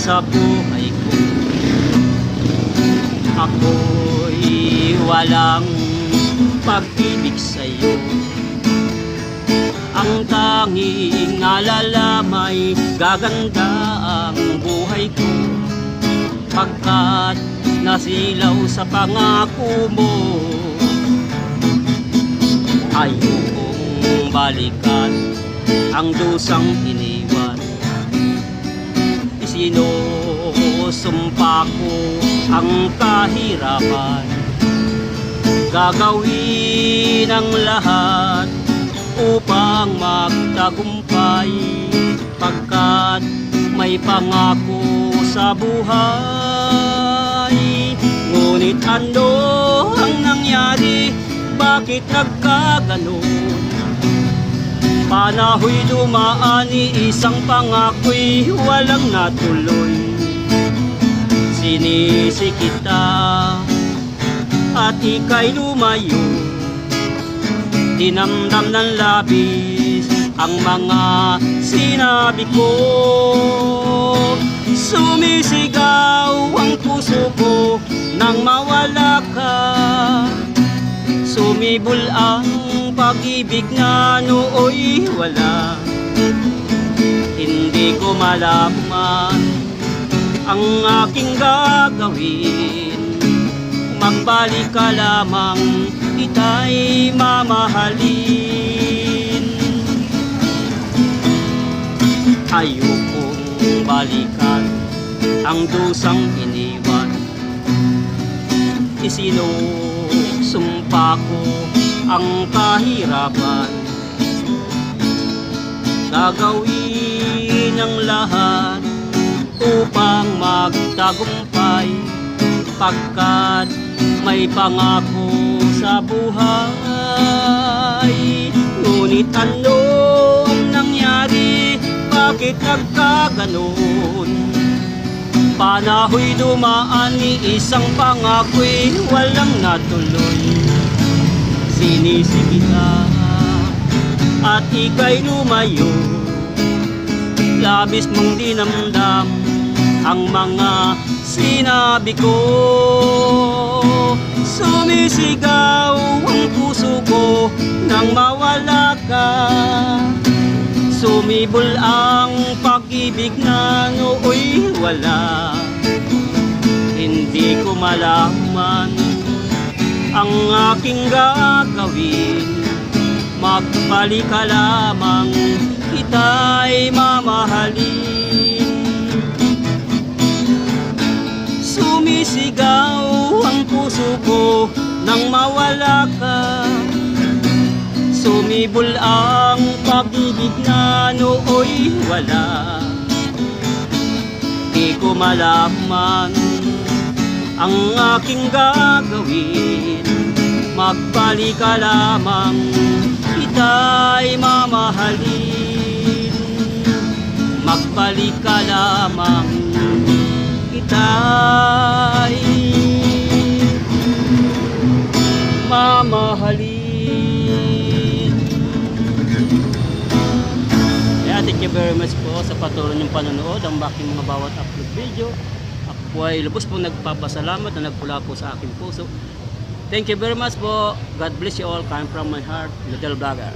sa buhay ko. Ako'y walang pag-ibig sa'yo. Ang tanging alala may gaganda ang buhay ko, pagkat nasilaw sa pangako mo. Ayokong balikan ang dusang iniwan. Isinusumpa ko ang kahirapan. Gagawin ang lahat upang magtagumpay, pagkat may pangako sa buhay. Ngunit ano ang nangyari? Bakit nagkaganon? Panahoy dumaan, isang pangako'y walang natuloy. Sinisi kita at ika'y lumayo. Dinamdam ng labis ang mga sinabi ko. Sumisigaw ang puso ko nang mawala ka. Sumibol ang pag-ibig na nooy wala. Hindi ko malaman ang aking gagawin. Magbalik ka lamang, kita'y mamahalin. Ayokong balikan ang dusang iniwan. Isinusumpa ko ang kahirapan. Gagawin ang lahat upang magtagumpay, pagkat may pangako sa buhay. Ngunit ano ang nangyari? Bakit nagkaganon? Panahoy dumaan, isang pangako'y walang natuloy. Sinisi kita at ika'y lumayo. Labis mong dinamdam ang mga sinabi ko. Sumisigaw ang puso ko nang mawala ka. Sumibol ang pag-ibig na nooy wala. Hindi ko malaman ang aking gagawin. Magbalik ka lamang, kita'y mamahalin. Sumisigaw ang puso ko nang mawala ka. Sumibol ang pag-ibig na nooy wala. Di ko malaman ang aking gagawin. Magbalik ka lamang, kita'y mamahalin. Magbalik ka lamang, kita'y mamahalin. Thank you very much po sa patuloy niyong panonood ang aking mga bawat upload video. Ako po ay lubos po nagpapasalamat na nagpula po sa aking puso. Thank you very much po. God bless you all. Coming from my heart, Little Vlogger.